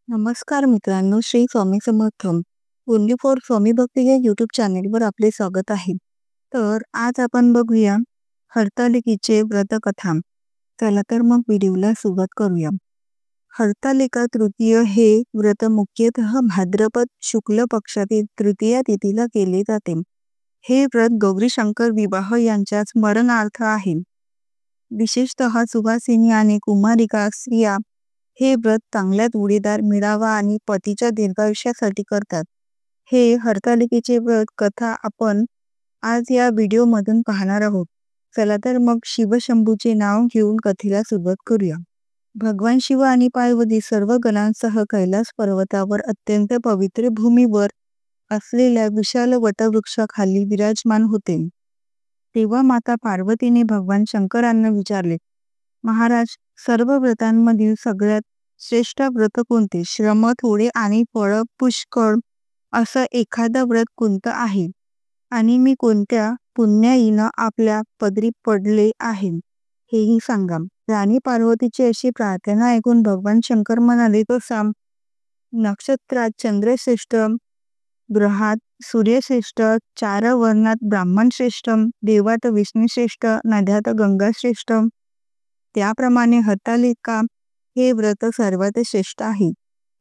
नमस्कार मित्रांनो, Shri Swami Samarth. Only for स्वामी भक्ती या यूट्यूब चॅनेलवर आपले स्वागत आहे. तर आज आपण बघूया हरतालिकेचे व्रतकथा. चला तर मग व्हिडिओला सुरुवात करूया. हरतालिका तृतीय हे व्रत मुख्यतः भाद्रपद शुक्ल पक्षातील तृतीया तिथीला केले जाते. हे व्रत गौरी शंकर विवाह यांच्या स्मरणार्थ आहे. विशेषतः सुवासिनी आणि कुमारिका स्त्रिया हे व्रत चांगल्या जोडीदार मिळावा आणि पतीच्या दीर्घायुष्यासाठी करतात. हे हरतालिकेचे व्रत कथा आपण आज या व्हिडिओमधून पाहणार आहोत. चला तर मग शिवशंभूचे नाव घेऊन कथेला सुरुवात करूया. भगवान शिव आणि पार्वती सर्व गणांसह कैलास पर्वतावर अत्यंत पवित्र भूमीवर असलेल्या विशाल वटवृक्षाखाली विराजमान होते. तेव्हा माता पार्वतीने भगवान शंकरांना विचारले, महाराज, सर्व व्रतांमधील सगळ्यात श्रेष्ठ व्रत कोणते? श्रम थोडे आणि फळ पुष्कळ असं एखादं व्रत कोणतं आहे? आणि मी कोणत्या पुण्याईनं आपल्या पदरी पडले आहे हेही सांगा. राणी पार्वतीची अशी प्रार्थना ऐकून भगवान शंकर म्हणाले, तसा नक्षत्रात चंद्रश्रेष्ठ, ग्रहात सूर्यश्रेष्ठ, चार वर्णात ब्राह्मण श्रेष्ठ, देवात विष्णुश्रेष्ठ, नद्यात गंगा श्रेष्ठ, त्याप्रमाणे हरतालिका हे व्रत सर्वात श्रेष्ठ आहे.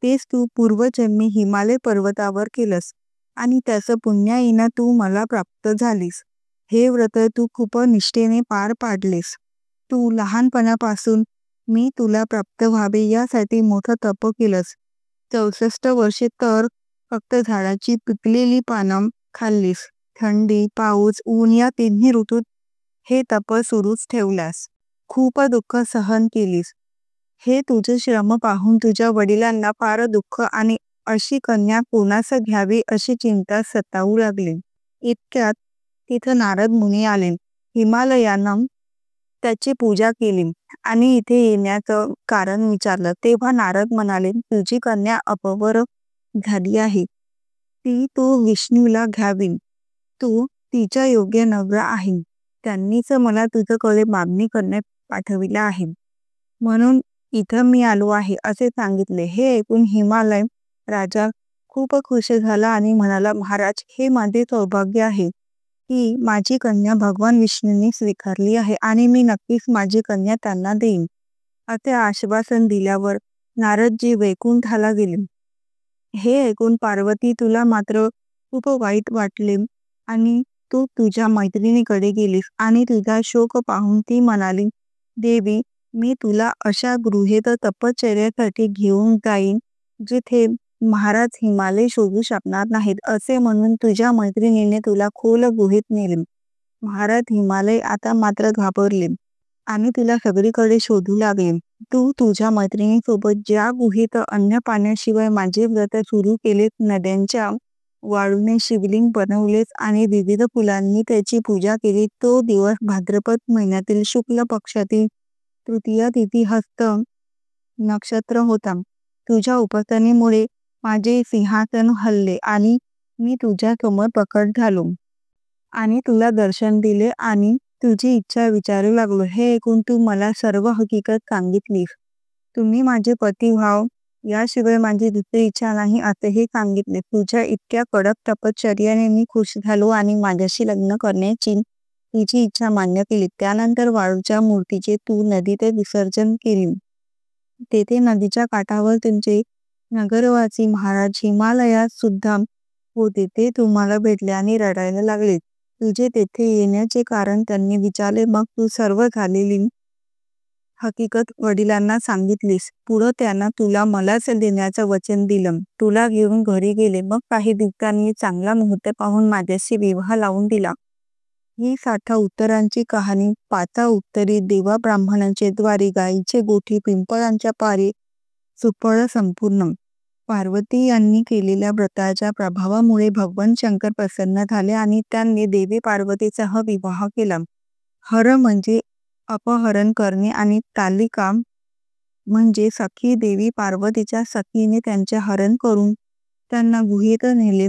तेच तू पूर्वजन्मी हिमालय पर्वतावर केलंस आणि त्याचं पुण्याईनं तू मला प्राप्त झालीस. हे व्रत तू खूप निष्ठेने पार पाडलेस. तू लहानपणापासून मी तुला प्राप्त व्हावे यासाठी मोठं तप केलंस. 64 वर्षे तर फक्त झाडाची पिकलेली पानं खाल्लीस. थंडी, पाऊस, ऊन या तिन्ही ऋतूत हे तप सुरूच ठेवलास. खूप दुःख सहन केलीस. हे तुझे श्रम पाहून तुझ्या वडिलांना फार दुःख आणि अशी कन्या कोणास घ्यावी अशी चिंता सतावू लागली. इतक्यात तिथं नारद मुनी आले. हिमालयानं त्याची पूजा केली आणि इथे येण्याचं कारण विचारलं. तेव्हा नारद म्हणाले, तुझी कन्या अपवर झाली आहे. ती तू विष्णूला घ्यावी. तू तिच्या योग्य नवरा आहे. त्यांनीच मला तुझ्याकडे मागणी करण्यात पाठविला आहे. म्हणून इथं मी आलो आहे असे सांगितले. हे ऐकून हिमालय राजा खूप खुश झाला आणि म्हणाला, महाराज, हे माझे सौभाग्य आहे की माझी कन्या भगवान विष्णूंनी स्वीकारली आहे आणि मी नक्कीच माझी कन्या त्यांना देईन. असे आश्वासन दिल्यावर नारदजी वैकुंठाला गेले. हे ऐकून पार्वती, तुला मात्र खूप वाईट वाटले आणि तू तुझ्या मैत्रिणीकडे गेलीस आणि तुझा शोक पाहून ती म्हणाली, देवी, मी तुला अशा गृहेत तपश्चर्यासाठी घेऊन जाईन जिथे महाराज हिमालय शोधू शकणार नाहीत. असे म्हणून तुझ्या मैत्रिणीने तुला खोल गुहेत नेले. महाराज हिमालय आता मात्र घाबरले आणि तुला सगळीकडे शोधू लागले. तू तुझ्या मैत्रिणीसोबत ज्या गुहेत अन्न पाण्याशिवाय माझे व्रत सुरू केलेत, नद्यांच्या वाळूने शिवलिंग बनवलेस आणि विविध फुलांनी त्याची पूजा केली, तो दिवस भाद्रपद महिन्यातील शुक्ल पक्षातील तृतीया तिथी हस्त नक्षत्र होता. तुझ्या उपासनेमुळे माझे सिंहासन हलले आणि मी तुझ्या समोर प्रकट झालो आणि तुला दर्शन दिले आणि तुझी इच्छा विचारू लागलो. हे ऐकून तू मला सर्व हकीकत सांगितलीस. तुम्ही माझे पती व्हाव याशिवाय माझी दुसरी इच्छा नाही असेही सांगितले. तुझ्या इतक्या कडक तपश्चर्याने मी खुश झालो आणि माझ्याशी लग्न करण्याची तिची इच्छा मान्य केली. त्यानंतर वाळूच्या मूर्तीचे तू नदीत विसर्जन केले. तेथे नदीच्या काठावर तुमचे नगरवासी महाराज हिमालयात सुद्धा होते. ते तुम्हाला भेटले आणि रडायला लागले. तुझे तेथे येण्याचे कारण त्यांनी विचारले. मग तू सर्व झालेली हकीकत वडिलांना सांगितलीस. पुढं त्यांना तुला मलाच देण्याचं वचन दिलं. तुला घेऊन घरी गेले. मग काही दिवसांनी चांगला मुहूर्त पाहून माझ्याशी विवाह लावून दिला. ही 60 उत्तरांची कहाणी. 5 उत्तरी, देवा ब्राह्मणांचे द्वारी, गायीचे गोठी, पिंपळांच्या पारी, सुफळ संपूर्ण. पार्वती यांनी केलेल्या व्रताच्या प्रभावामुळे भगवान शंकर प्रसन्न झाले आणि त्यांनी देवी पार्वतीसह विवाह केला. हर म्हणजे अपहरण करणे आणि तालिका म्हणजे सखी. देवी पार्वतीच्या सखीने त्यांचे हरण करून त्यांना गुहेत नेले,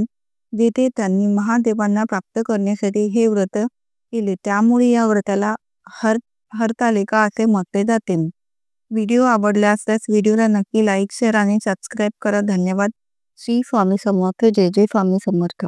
जेथे त्यांनी महादेवांना प्राप्त करण्यासाठी हे व्रत केले. त्यामुळे या व्रताला हरतालिका असे म्हटले जाते. व्हिडिओ आवडला असल्यास व्हिडिओला नक्की लाईक, शेअर आणि सबस्क्राईब करा. धन्यवाद. श्री स्वामी समर्थ. जय जय स्वामी समर्थ.